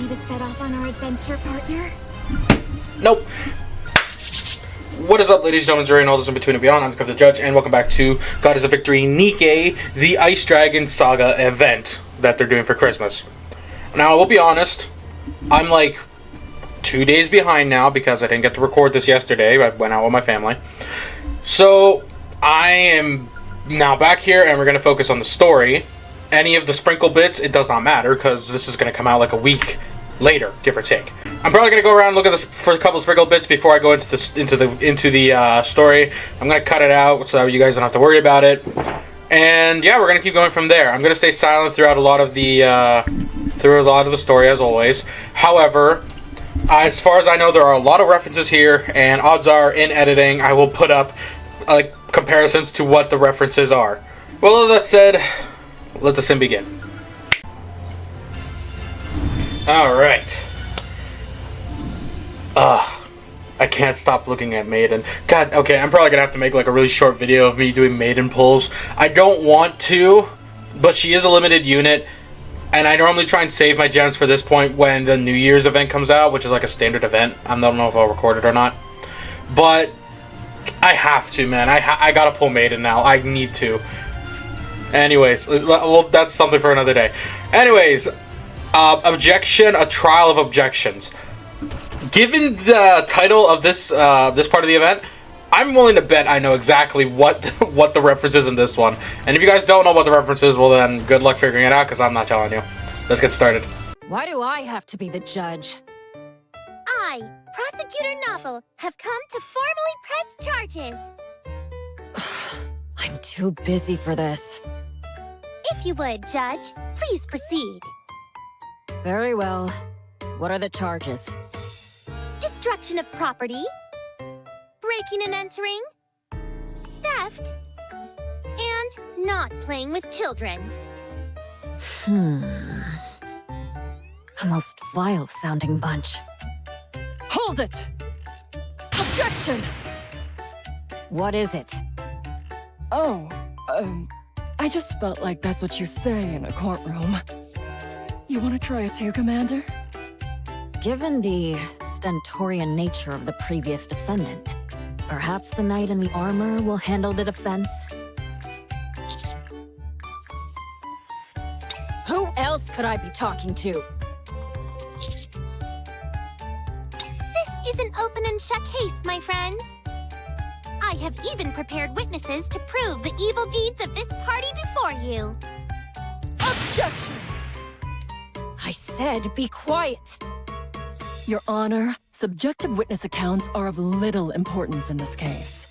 ready to set off on our adventure, partner? Nope. What is up, ladies and gentlemen, Zuri and all those in between and beyond. I'm the Korrupted Judge, and welcome back to Goddess of Victory Nikke, the Ice Dragon Saga event that they're doing for Christmas. Now, I will be honest, I'm like 2 days behind now because I didn't get to record this yesterday. I went out with my family. So, I am now back here, and we're going to focus on the story. Any of the sprinkle bits, it does not matter, because this is going to come out like a week later, give or take. I'm probably going to go around and look at this for a couple of sprinkle bits before I go into the story. I'm going to cut it out so that you guys don't have to worry about it. And yeah, we're going to keep going from there. I'm going to stay silent throughout a lot of the story, as always. However, as far as I know, there are a lot of references here, and odds are, in editing, I will put up like comparisons to what the references are. Well, all that said, let the sin begin. Alright. I can't stop looking at Maiden. God, okay, I'm probably gonna have to make like a really short video of me doing Maiden pulls. I don't want to, but she is a limited unit, and I normally try and save my gems for this point when the New Year's event comes out, which is like a standard event. I don't know if I'll record it or not, but I have to, man. I gotta pull Maiden now. I need to. Anyways, well, that's something for another day. Anyways, objection, a trial of objections. Given the title of this this part of the event, I'm willing to bet I know exactly what the reference is in this one. And if you guys don't know what the reference is, well then, good luck figuring it out, because I'm not telling you. Let's get started. Why do I have to be the judge? I, Prosecutor Novel, have come to formally press charges. I'm too busy for this. If you would, Judge, please proceed. Very well. What are the charges? Destruction of property, breaking and entering, theft, and not playing with children. A most vile-sounding bunch. Hold it! Objection! What is it? Oh, I just felt like that's what you say in a courtroom. You want to try it too, Commander? Given the stentorian nature of the previous defendant, perhaps the knight in the armor will handle the defense? Who else could I be talking to? This is an open and shut case, my friends. I have even prepared witnesses to prove the evil deeds of this party before you. Objection! I said be quiet! Your Honor, subjective witness accounts are of little importance in this case.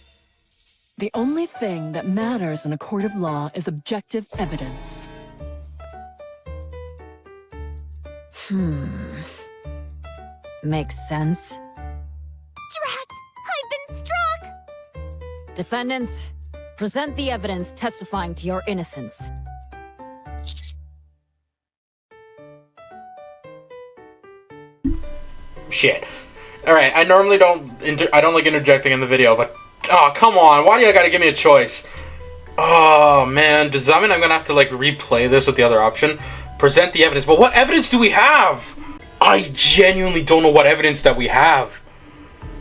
The only thing that matters in a court of law is objective evidence. Makes sense. Drats! I've been struck! Defendants, present the evidence testifying to your innocence. Shit. Alright, I normally don't like interjecting in the video, but oh, come on, why do you gotta give me a choice? Oh man, does that mean I'm gonna have to like replay this with the other option? Present the evidence, but what evidence do we have? I genuinely don't know what evidence that we have.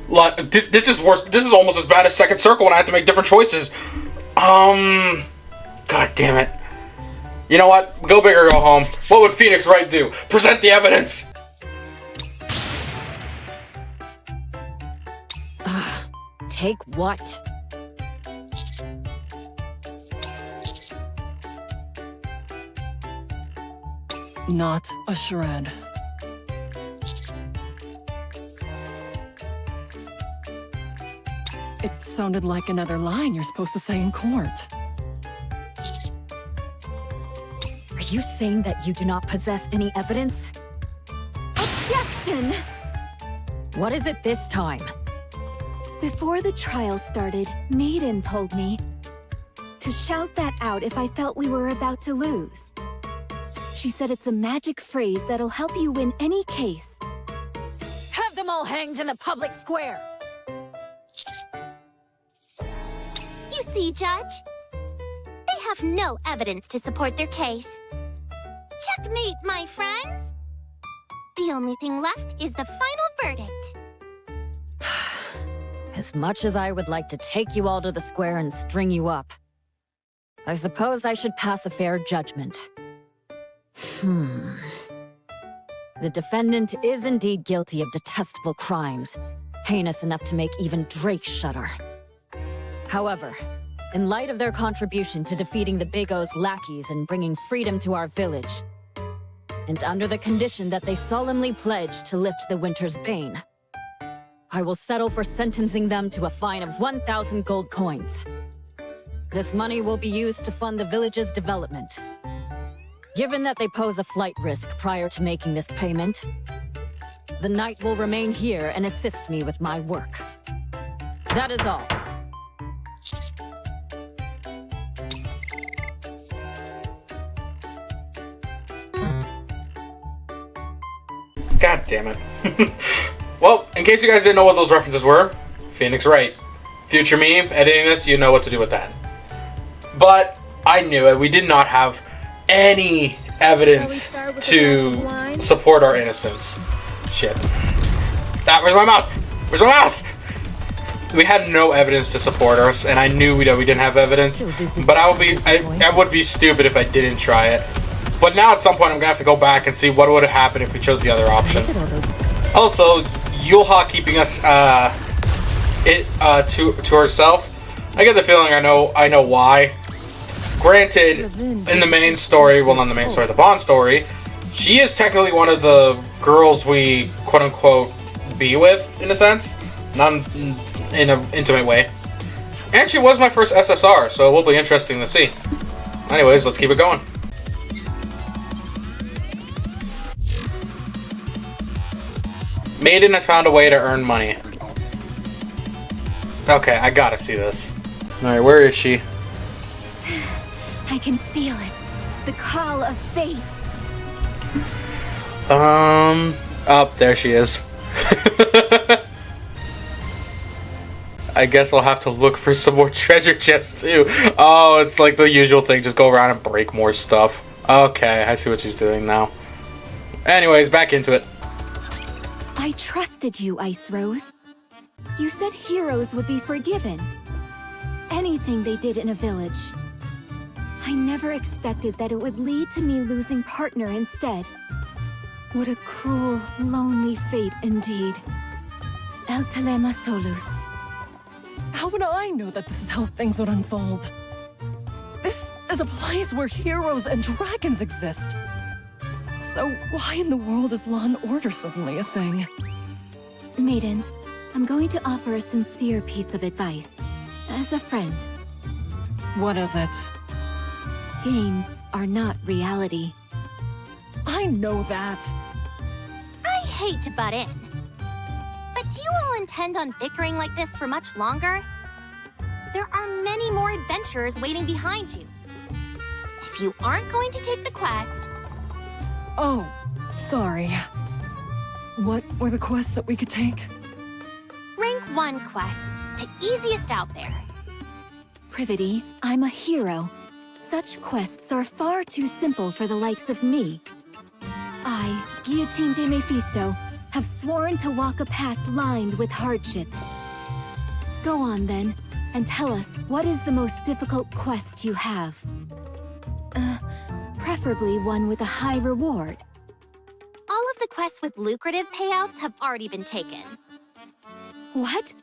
Like, this is worse. This is almost as bad as Second Circle when I had to make different choices. God damn it. You know what? Go big or go home. What would Phoenix Wright do? Present the evidence! Take what? Not a shred. It sounded like another line you're supposed to say in court. Are you saying that you do not possess any evidence? Objection! What is it this time? Before the trial started, Maiden told me to shout that out if I felt we were about to lose. She said it's a magic phrase that'll help you win any case. Have them all hanged in the public square! You see, Judge? They have no evidence to support their case. Checkmate, my friends! The The only thing left is the final verdict. As much as I would like to take you all to the square and string you up, I suppose I should pass a fair judgment. The defendant is indeed guilty of detestable crimes, heinous enough to make even Drake shudder. However, in light of their contribution to defeating the Big O's lackeys and bringing freedom to our village, and under the condition that they solemnly pledge to lift the winter's bane, I will settle for sentencing them to a fine of 1,000 gold coins. This money will be used to fund the village's development. Given that they pose a flight risk prior to making this payment, the knight will remain here and assist me with my work. That is all. God damn it. Well, in case you guys didn't know what those references were, Phoenix Wright. Future me, editing this, you know what to do with that. But I knew it. We did not have any evidence to support our innocence. Shit. Where's my mouse? Where's my mouse? We had no evidence to support us, and I knew that we didn't have evidence. But I would be stupid if I didn't try it. But now at some point I'm gonna have to go back and see what would have happened if we chose the other option. Also, Yulha keeping us to herself. I get the feeling I know why. Granted, in the main story, well, not the main story, the Bond story, she is technically one of the girls we quote unquote be with, in a sense, not in an intimate way. And she was my first SSR, so it will be interesting to see. Anyways, let's keep it going. Maiden has found a way to earn money. Okay, I gotta see this. Alright, where is she? I can feel it. The call of fate. Oh, there she is. I guess I'll have to look for some more treasure chests too. Oh, it's like the usual thing, just go around and break more stuff. Okay, I see what she's doing now. Anyways, back into it. I trusted you, Ice Rose. You said heroes would be forgiven. Anything they did in a village. I never expected that it would lead to me losing partner instead. What a cruel, lonely fate indeed. El Telema Solus. How would I know that this is how things would unfold? This is a place where heroes and dragons exist. So why in the world is law and order suddenly a thing? Maiden, I'm going to offer a sincere piece of advice. As a friend. What is it? Games are not reality. I know that. I hate to butt in, but do you all intend on bickering like this for much longer? There are many more adventurers waiting behind you. If you aren't going to take the quest... Oh, sorry. What were the quests that we could take? Rank 1 quest, the easiest out there. Privity, I'm a hero. Such quests are far too simple for the likes of me. I, Guillotine de Mephisto, have sworn to walk a path lined with hardships. Go on then, and tell us what is the most difficult quest you have. Preferably one with a high reward. All of the quests with lucrative payouts have already been taken. What?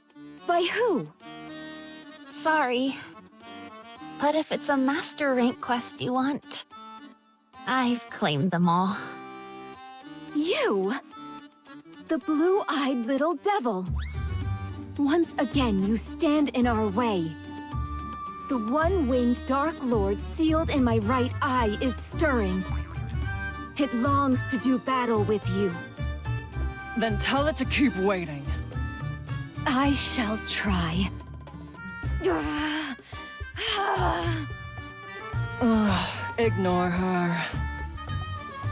By who? Sorry. But if it's a master rank quest you want, I've claimed them all. You? The blue-eyed little devil. Once again, you stand in our way. The one-winged Dark Lord sealed in my right eye is stirring. It longs to do battle with you. Then tell it to keep waiting. I shall try. Ugh, ignore her.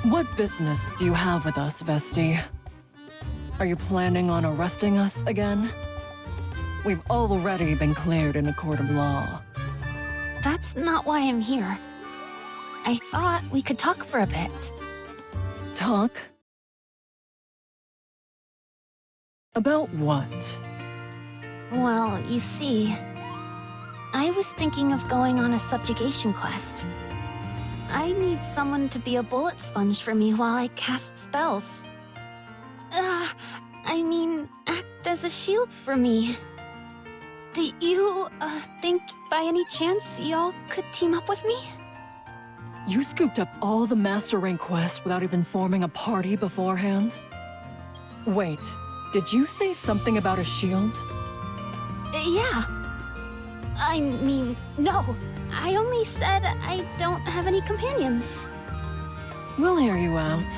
What business do you have with us, Vesti? Are you planning on arresting us again? We've already been cleared in a court of law. That's not why I'm here. I thought we could talk for a bit. Talk? About what? Well, you see, I was thinking of going on a subjugation quest. I need someone to be a bullet sponge for me while I cast spells. I mean, act as a shield for me. Do you, think by any chance y'all could team up with me? You scooped up all the Master Rank quests without even forming a party beforehand? Wait, did you say something about a shield? Yeah. I mean, no. I only said I don't have any companions. We'll hear you out.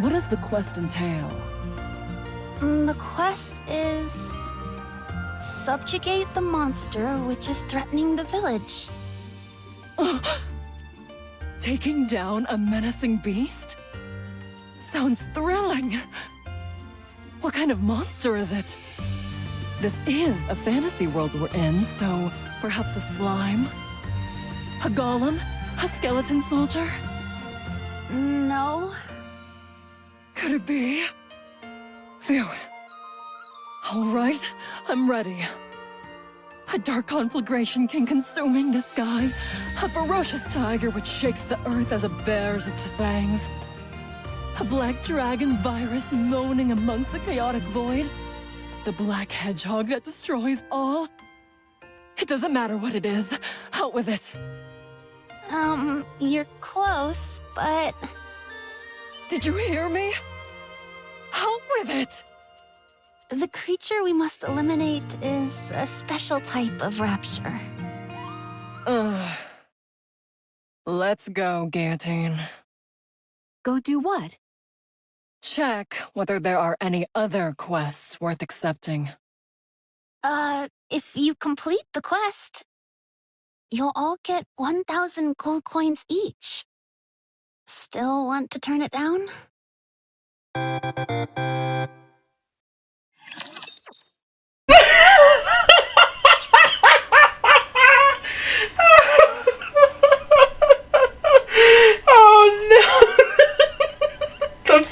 What does the quest entail? The quest is... subjugate the monster which is threatening the village. Taking down a menacing beast? Sounds thrilling. What kind of monster is it? This is a fantasy world we're in, so perhaps a slime? A golem? A skeleton soldier? No. Could it be? Phew. All right, I'm ready. A dark conflagration king consuming the sky. A ferocious tiger which shakes the earth as it bares its fangs. A black dragon virus moaning amongst the chaotic void. The black hedgehog that destroys all. It doesn't matter what it is. Out with it. You're close, but... Did you hear me? Out with it! The creature we must eliminate is a special type of rapture. Let's go, Guillotine. Go do what? Check whether there are any other quests worth accepting. If you complete the quest, you'll all get 1,000 gold coins each. Still want to turn it down? Oh no! I'm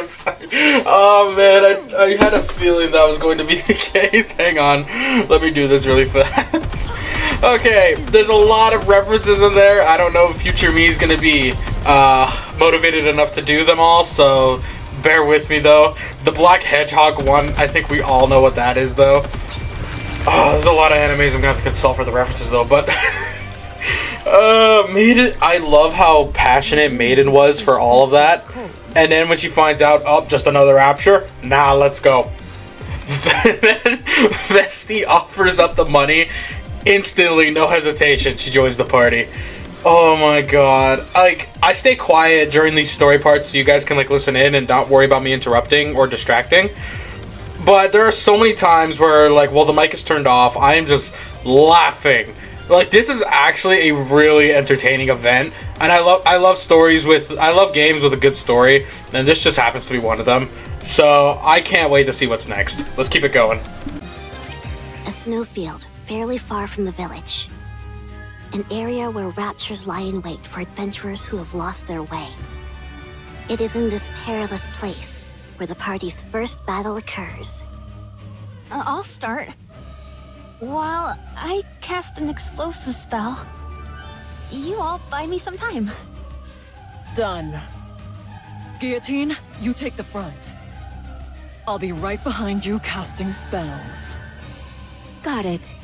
sorry. Oh man, I had a feeling that was going to be the case. Hang on, let me do this really fast. Okay, there's a lot of references in there. I don't know if future me is going to be motivated enough to do them all, so bear with me though. The black hedgehog one, I think we all know what that is though. Oh, there's a lot of animes I'm going to have to consult for the references though, but... Maiden, I love how passionate Maiden was for all of that. And then when she finds out, oh, just another rapture? Nah, let's go. Then Vesti offers up the money. Instantly, no hesitation, she joins the party. Oh my god. Like, I stay quiet during these story parts so you guys can, like, listen in and not worry about me interrupting or distracting. But there are so many times where, like, while the mic is turned off, I am just laughing. Like, this is actually a really entertaining event, and I love stories with, I love games with a good story, and this just happens to be one of them. So I can't wait to see what's next. Let's keep it going. A snowfield, fairly far from the village. An area where raptures lie in wait for adventurers who have lost their way. It is in this perilous place where the party's first battle occurs. I'll start. While I cast an explosive spell, you all buy me some time. Done. Guillotine, you take the front. I'll be right behind you casting spells. Got it.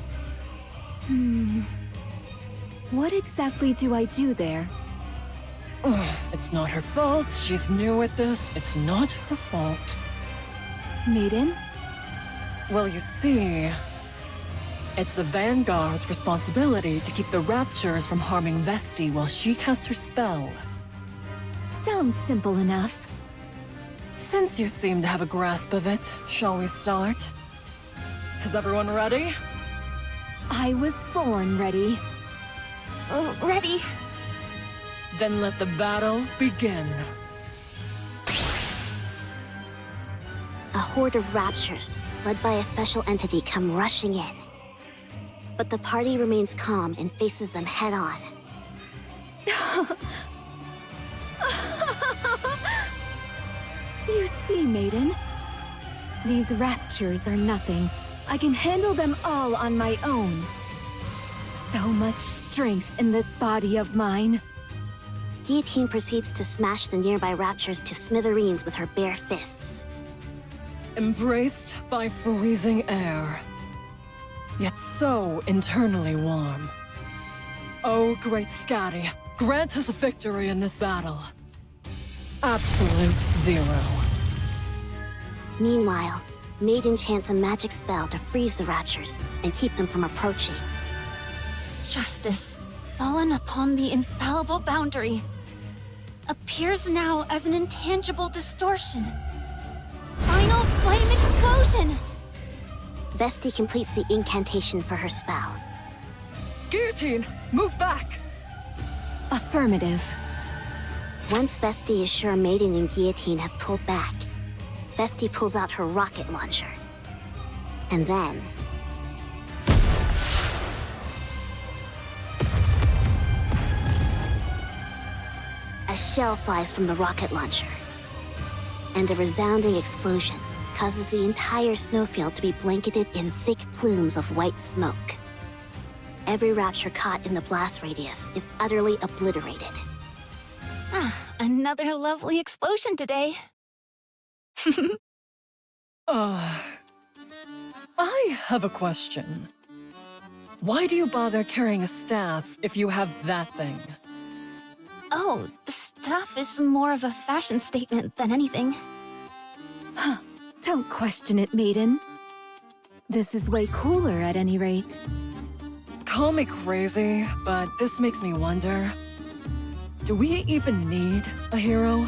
What exactly do I do there? It's not her fault. She's new at this. It's not her fault. Maiden? Well, you see... It's the Vanguard's responsibility to keep the Raptures from harming Vesti while she casts her spell. Sounds simple enough. Since you seem to have a grasp of it, shall we start? Is everyone ready? I was born ready. Ready. Then let the battle begin. A horde of raptures, led by a special entity, come rushing in. But the party remains calm and faces them head-on. You see, Maiden? These raptures are nothing. I can handle them all on my own. So much strength in this body of mine. Guillotine proceeds to smash the nearby raptures to smithereens with her bare fists. Embraced by freezing air, yet so internally warm. Oh, great Scatty, grant us a victory in this battle. Absolute zero. Meanwhile, Maiden chants a magic spell to freeze the raptures and keep them from approaching. Justice, fallen upon the infallible boundary, appears now as an intangible distortion. Final flame explosion! Vesti completes the incantation for her spell. Guillotine, move back! Affirmative. Once Vesti is sure Maiden and Guillotine have pulled back, Vesti pulls out her rocket launcher. And then... a shell flies from the rocket launcher. And a resounding explosion causes the entire snowfield to be blanketed in thick plumes of white smoke. Every rapture caught in the blast radius is utterly obliterated. Another lovely explosion today. I have a question. Why do you bother carrying a staff if you have that thing? Oh, the staff is more of a fashion statement than anything. Don't question it, Maiden. This is way cooler at any rate. Call me crazy, but this makes me wonder. Do we even need a hero?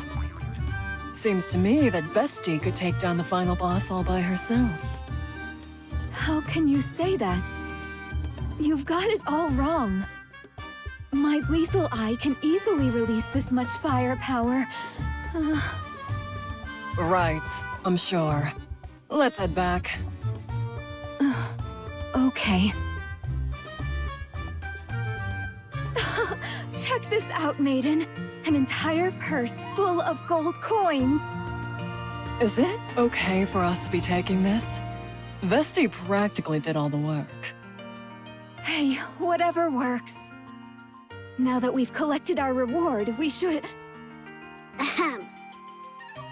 Seems to me that Vesti could take down the final boss all by herself. How can you say that? You've got it all wrong. My lethal eye can easily release this much firepower. Right, I'm sure. Let's head back. Okay. Check this out, Maiden. An entire purse full of gold coins. Is it okay for us to be taking this? Vesti practically did all the work. Hey, whatever works. Now that we've collected our reward, we should... Ahem.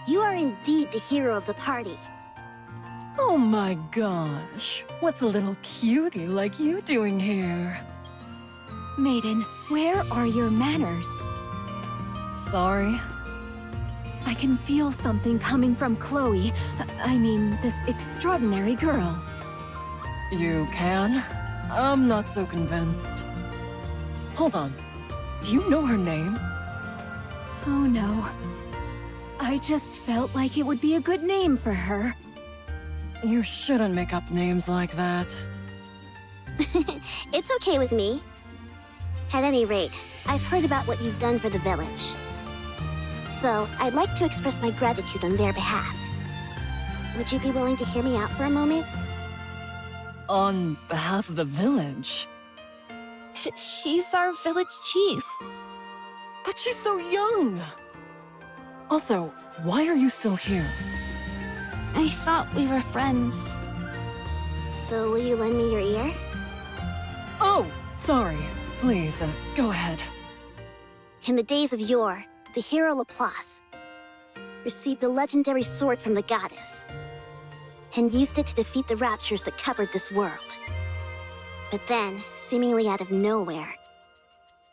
You are indeed the hero of the party. Oh my gosh, what's a little cutie like you doing here? Maiden, where are your manners? Sorry? I can feel something coming from Chloe. I mean, this extraordinary girl. You can? I'm not so convinced. Hold on. Do you know her name? Oh no. I just felt like it would be a good name for her. You shouldn't make up names like that. It's okay with me. At any rate, I've heard about what you've done for the village. So, I'd like to express my gratitude on their behalf. Would you be willing to hear me out for a moment? On behalf of the village? She's our village chief. But she's so young! Also, why are you still here? I thought we were friends. So will you lend me your ear? Oh, sorry. Please, go ahead. In the days of yore, the hero Laplace received the legendary sword from the goddess and used it to defeat the raptures that covered this world. But then, seemingly out of nowhere,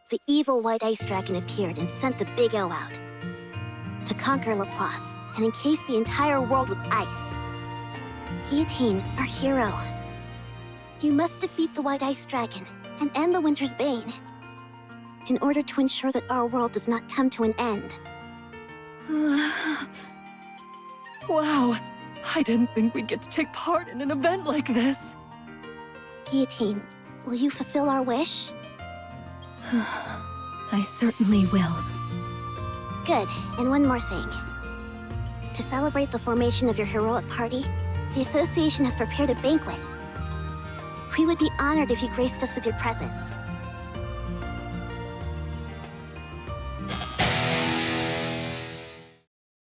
the evil White Ice Dragon appeared and sent the Big O out to conquer Laplace and encase the entire world with ice. Guillotine, our hero, you must defeat the White Ice Dragon and end the Winter's Bane in order to ensure that our world does not come to an end. Wow, I didn't think we'd get to take part in an event like this. Guillotine, will you fulfill our wish? I certainly will. Good, and one more thing. To celebrate the formation of your heroic party, the Association has prepared a banquet. We would be honored if you graced us with your presence.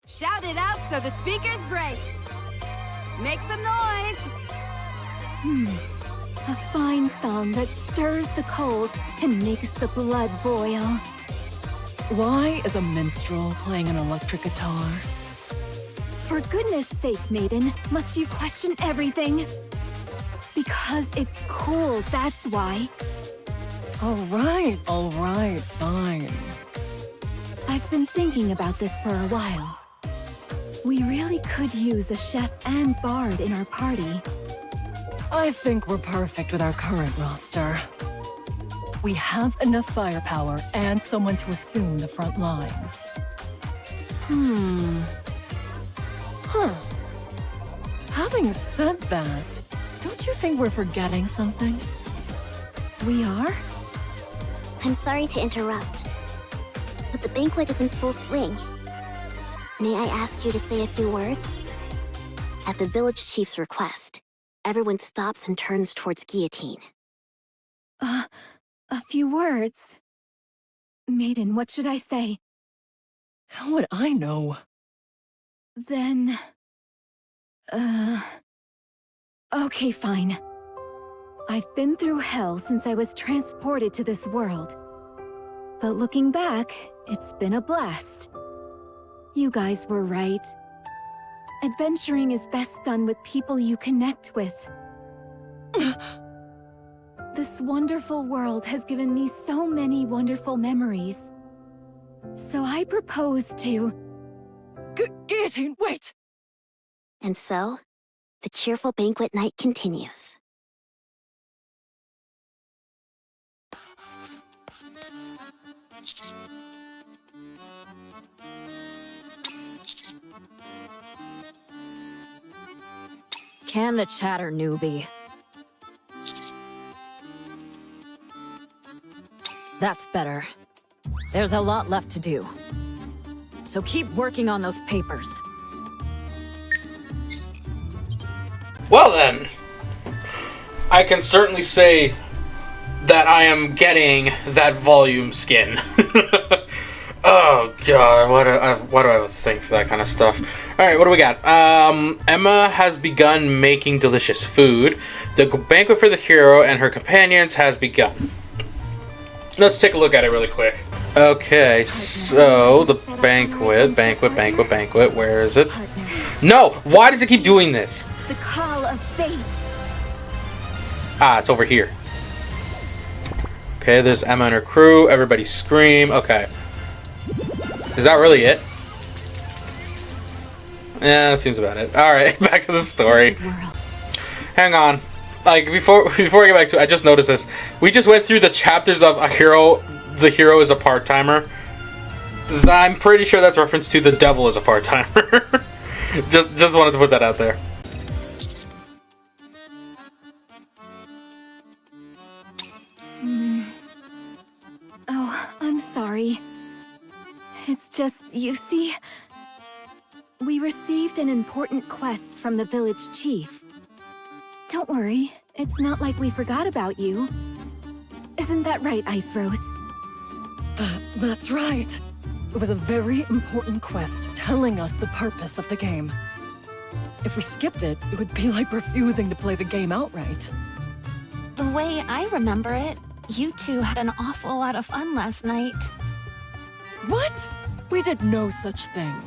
Shout it out so the speakers break. Make some noise! A fine song that stirs the cold and makes the blood boil. Why is a minstrel playing an electric guitar? For goodness sake, maiden, must you question everything? Because it's cool, that's why. All right, fine. I've been thinking about this for a while. We really could use a chef and bard in our party. I think we're perfect with our current roster. We have enough firepower and someone to assume the front line. Having said that, don't you think we're forgetting something? We are? I'm sorry to interrupt, but the banquet is in full swing. May I ask you to say a few words? At the village chief's request, everyone stops and turns towards guillotine. A few words. Maiden, what should I say? How would I know? Then... Okay, fine. I've been through hell since I was transported to this world. But looking back, it's been a blast. You guys were right. Adventuring is best done with people you connect with. This wonderful world has given me so many wonderful memories. So I propose to... Guillotine, wait! And so, the cheerful banquet night continues. Can the chatter, newbie. That's better. There's a lot left to do. So keep working on those papers. Well then, I can certainly say that I am getting that volume skin. Oh god, why do I have a thing for that kind of stuff? Alright, what do we got? Emma has begun making delicious food. The banquet for the hero and her companions has begun. Let's take a look at it really quick. Okay, so the banquet, where is it? No! Why does it keep doing this? The call of fate. Ah, it's over here. Okay, there's Emma and her crew. Everybody scream. Okay. Is that really it? Yeah, that seems about it. Alright, back to the story. Hang on. Like, before I get back to it, I just noticed this. We just went through the chapters of a hero. The hero is a part-timer. I'm pretty sure that's reference to the devil is a part-timer. just wanted to put that out there. Oh, I'm sorry. It's just, you see... We received an important quest from the village chief. Don't worry, it's not like we forgot about you. Isn't that right, Ice Rose? That's right. It was a very important quest telling us the purpose of the game. If we skipped it, it would be like refusing to play the game outright. The way I remember it, you two had an awful lot of fun last night. What? We did no such thing.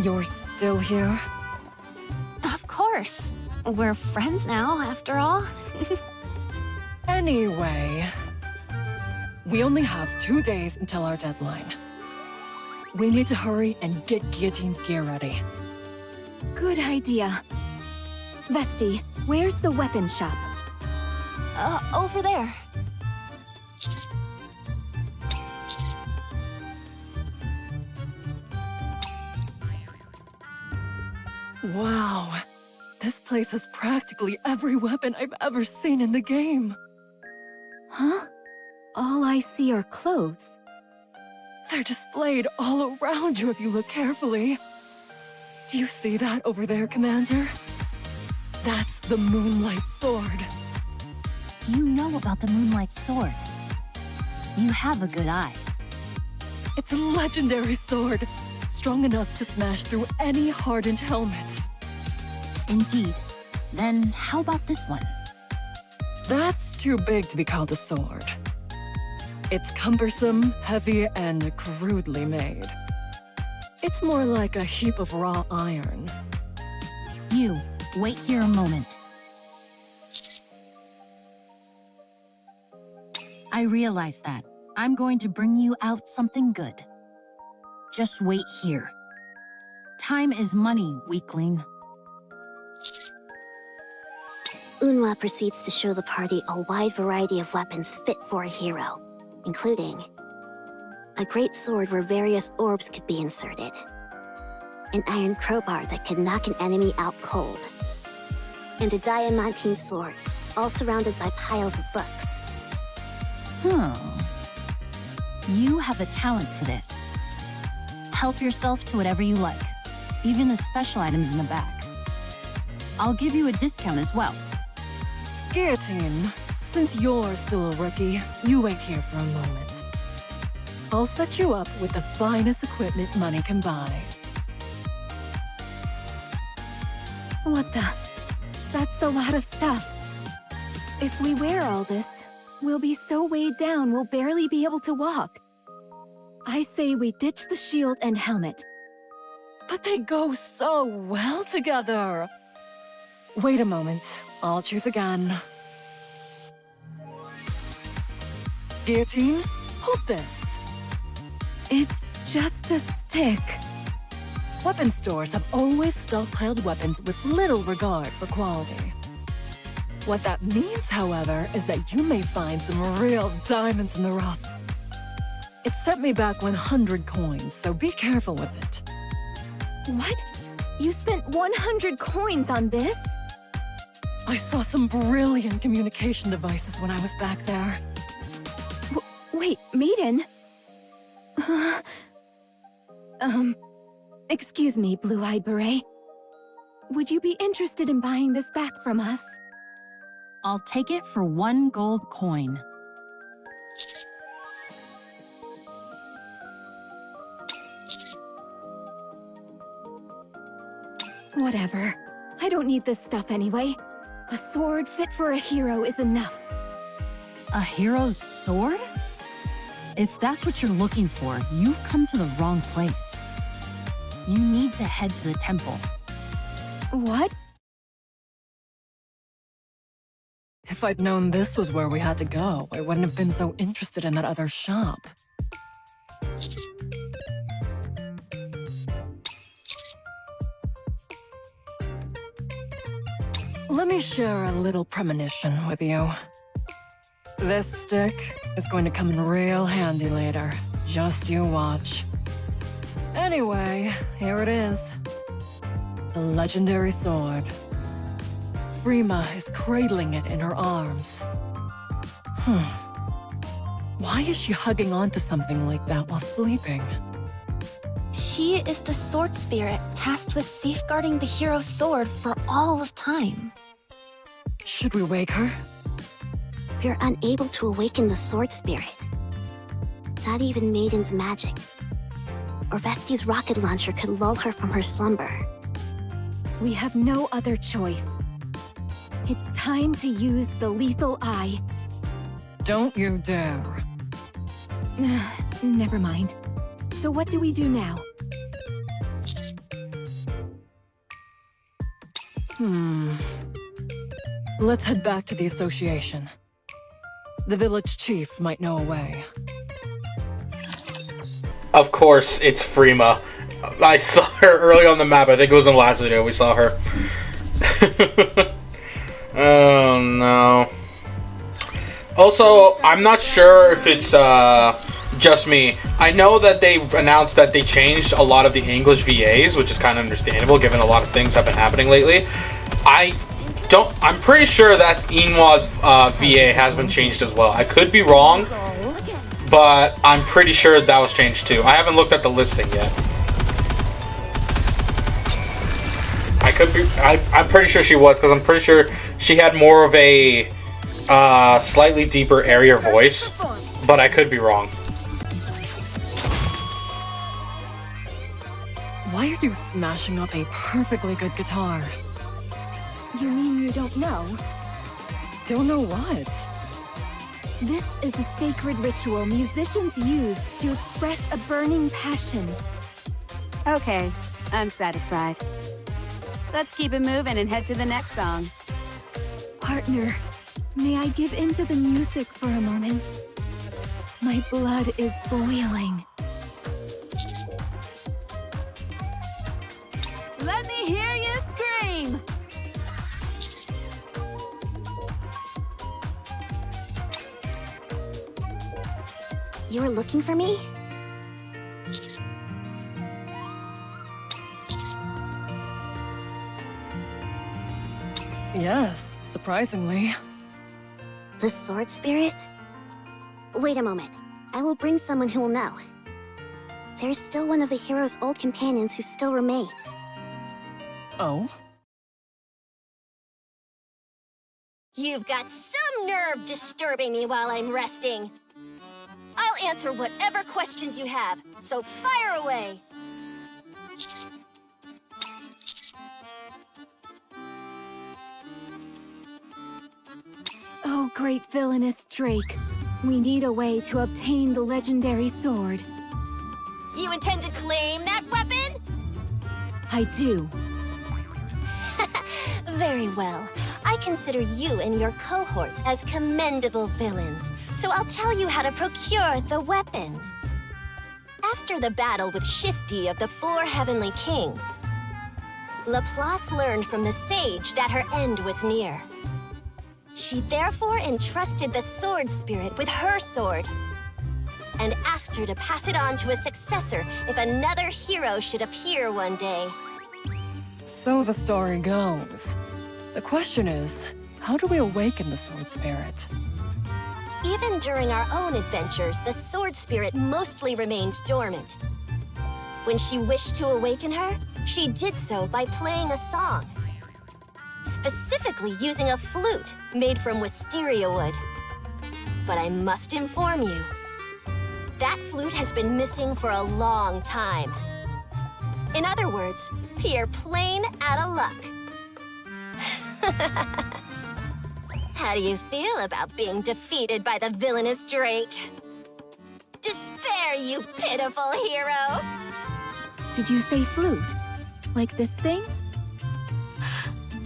You're still here? Of course. We're friends now, after all. Anyway, we only have 2 days until our deadline. We need to hurry and get Guillotine's gear ready. Good idea. Vesti, where's the weapon shop? Over there. Wow. This place has practically every weapon I've ever seen in the game. Huh? All I see are clothes. They're displayed all around you if you look carefully. Do you see that over there, Commander? That's the Moonlight Sword. You know about the Moonlight Sword. You have a good eye. It's a legendary sword, strong enough to smash through any hardened helmet. Indeed. Then how about this one? That's too big to be called a sword. It's cumbersome, heavy, and crudely made. It's more like a heap of raw iron. You, wait here a moment. I realize that. I'm going to bring you out something good. Just wait here. Time is money, weakling. Unwa proceeds to show the party a wide variety of weapons fit for a hero, including a great sword where various orbs could be inserted, an iron crowbar that could knock an enemy out cold, and a diamantine sword, all surrounded by piles of books. You have a talent for this. Help yourself to whatever you like, even the special items in the back. I'll give you a discount as well. Guillotine, since you're still a rookie, you wait here for a moment. I'll set you up with the finest equipment money can buy. What the? That's a lot of stuff. If we wear all this, we'll be so weighed down we'll barely be able to walk. I say we ditch the shield and helmet. But they go so well together. Wait a moment. I'll choose again. Guillotine, hold this. It's just a stick. Weapon stores have always stockpiled weapons with little regard for quality. What that means, however, is that you may find some real diamonds in the rough. It set me back 100 coins, so be careful with it. What? You spent 100 coins on this? I saw some brilliant communication devices when I was back there. Wait, Maiden? Excuse me, Blue-Eyed Beret. Would you be interested in buying this back from us? I'll take it for 1 gold coin. Whatever. I don't need this stuff anyway. A sword fit for a hero is enough. A hero's sword? If that's what you're looking for, you've come to the wrong place. You need to head to the temple. What? If I'd known this was where we had to go, I wouldn't have been so interested in that other shop. Let me share a little premonition with you. This stick is going to come in real handy later. Just you watch. Anyway, here it is. The legendary sword. Frima is cradling it in her arms. Why is she hugging onto something like that while sleeping? She is the sword spirit tasked with safeguarding the hero's sword for all of time. Should we wake her? We're unable to awaken the sword spirit. Not even Maiden's magic. Or Vesti's rocket launcher could lull her from her slumber. We have no other choice. It's time to use the lethal eye. Don't you dare. Never mind. So what do we do now? Let's head back to the association. The village chief might know a way. Of course, it's Frima. I saw her early on the map. I think it was in the last video we saw her. Oh no. Also, I'm not sure if it's just me. I know that they've announced that they changed a lot of the English VAs, which is kind of understandable given a lot of things have been happening lately. I'm pretty sure that's Inwa's VA has been changed as well. I could be wrong, but I'm pretty sure that was changed too. I haven't looked at the listing yet. I could be. I'm pretty sure she was, because I'm pretty sure she had more of a slightly deeper, airier voice, but I could be wrong. Why are you smashing up a perfectly good guitar? You mean you don't know? Don't know what? This is a sacred ritual musicians used to express a burning passion. Okay, I'm satisfied. Let's keep it moving and head to the next song. Partner, may I give in to the music for a moment? My blood is boiling. Let me hear you scream! You were looking for me? Yes, surprisingly. The sword spirit? Wait a moment. I will bring someone who will know. There's still one of the hero's old companions who still remains. Oh? You've got some nerve disturbing me while I'm resting. I'll answer whatever questions you have, so fire away. Oh, great villainous Drake. We need a way to obtain the legendary sword. You intend to claim that weapon? I do. Very well. I consider you and your cohorts as commendable villains, so I'll tell you how to procure the weapon. After the battle with Shifty of the Four Heavenly Kings, Laplace learned from the sage that her end was near. She therefore entrusted the sword spirit with her sword and asked her to pass it on to a successor if another hero should appear one day. So the story goes. The question is, how do we awaken the sword spirit? Even during our own adventures, the sword spirit mostly remained dormant. When she wished to awaken her, she did so by playing a song. Specifically using a flute made from wisteria wood. But I must inform you, that flute has been missing for a long time. In other words, you're plain out of luck. How do you feel about being defeated by the villainous Drake? Despair, you pitiful hero! Did you say flute? Like this thing?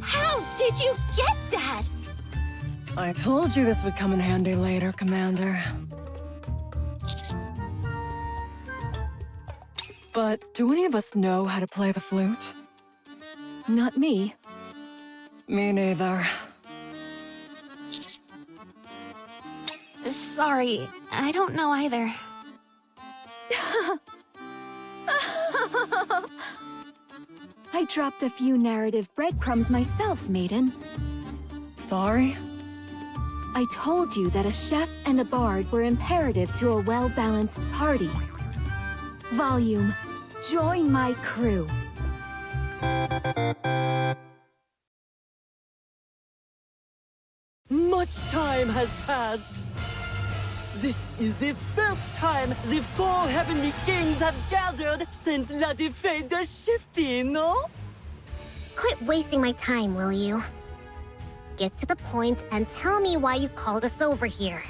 How did you get that? I told you this would come in handy later, Commander. But do any of us know how to play the flute? Not me. Me neither. Sorry, I don't know either. I dropped a few narrative breadcrumbs myself, maiden. Sorry? I told you that a chef and a bard were imperative to a well-balanced party. Volume, join my crew. Much time has passed. This is the first time the four heavenly kings have gathered since La Defeat de Shifty, no? Quit wasting my time, will you? Get to the point and tell me why you called us over here.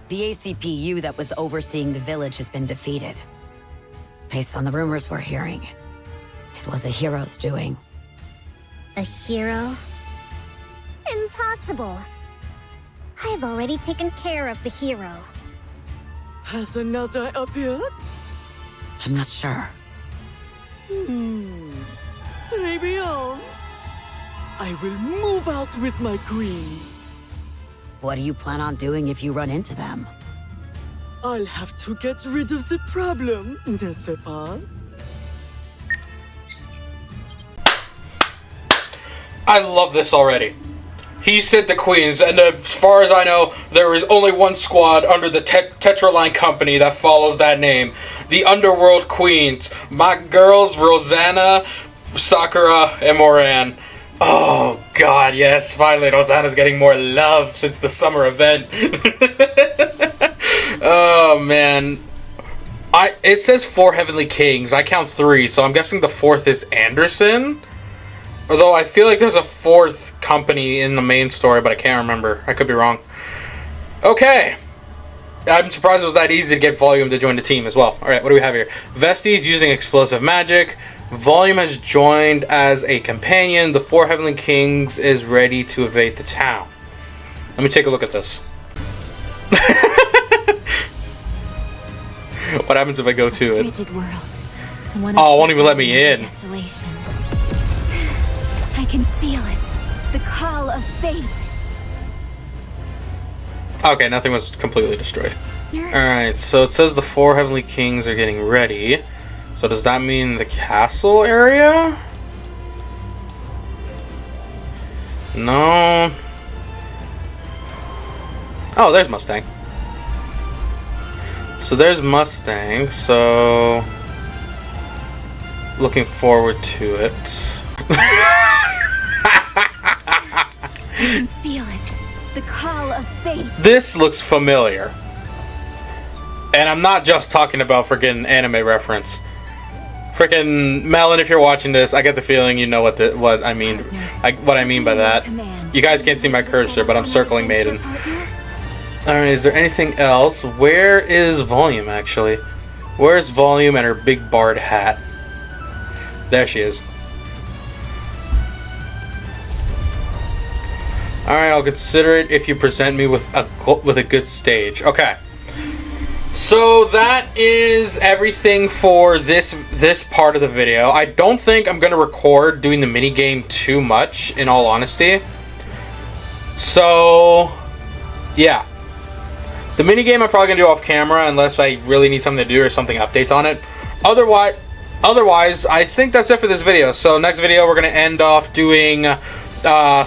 The ACPU that was overseeing the village has been defeated. Based on the rumors we're hearing, it was a hero's doing. A hero? Impossible. I've already taken care of the hero. Has another appeared? I'm not sure. Très bien. I will move out with my queens. What do you plan on doing if you run into them? I'll have to get rid of the problem, n'est-ce pas? I love this already. He said the Queens, and as far as I know, there is only one squad under the Tetraline company that follows that name. The Underworld Queens. My girls, Rosanna, Sakura, and Moran. Oh, God, yes. Finally, Rosanna's getting more love since the summer event. Oh, man. It says 4 Heavenly Kings. I count 3, so I'm guessing the 4th is Anderson? Although I feel like there's a fourth company in the main story, but I can't remember. I could be wrong. Okay. I'm surprised it was that easy to get Volume to join the team as well. Alright, what do we have here? Vesti's using explosive magic. Volume has joined as a companion. The Four Heavenly Kings is ready to invade the town. Let me take a look at this. What happens if I go to it? Rigid world. Oh, it won't even let me in. Desolation. I can feel it. The call of fate. Okay, nothing was completely destroyed. Alright, so it says the Four Heavenly Kings are getting ready. So does that mean the castle area? No. Oh, there's Mustang. So there's Mustang, so looking forward to it. I can feel it. The call of fate. This looks familiar. And I'm not just talking about freaking anime reference. Freaking Melon, if you're watching this, I get the feeling you know what I mean. What I mean by that. You guys can't see my cursor, but I'm circling Maiden. Alright, is there anything else? Where is Volume, actually? Where's Volume and her big barred hat? There she is. Alright, I'll consider it if you present me with a good stage. Okay. So that is everything for this part of the video. I don't think I'm going to record doing the minigame too much, in all honesty. So, yeah. The minigame I'm probably going to do off camera unless I really need something to do or something updates on it. Otherwise, I think that's it for this video. So next video, we're going to end off doing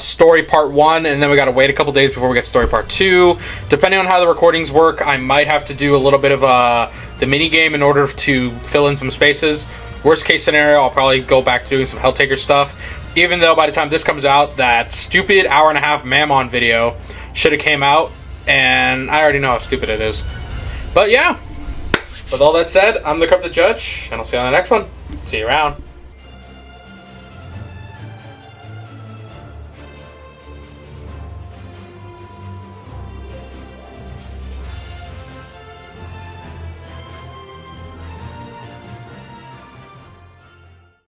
story part 1, and then we got to wait a couple days before we get story part 2. Depending on how the recordings work, I might have to do a little bit of the minigame in order to fill in some spaces. Worst case scenario, I'll probably go back to doing some Helltaker stuff. Even though by the time this comes out, that stupid hour-and-a-half Mammon video should have came out. And I already know how stupid it is. But yeah, with all that said, I'm the Korrupted Judge, and I'll see you on the next one. See you around.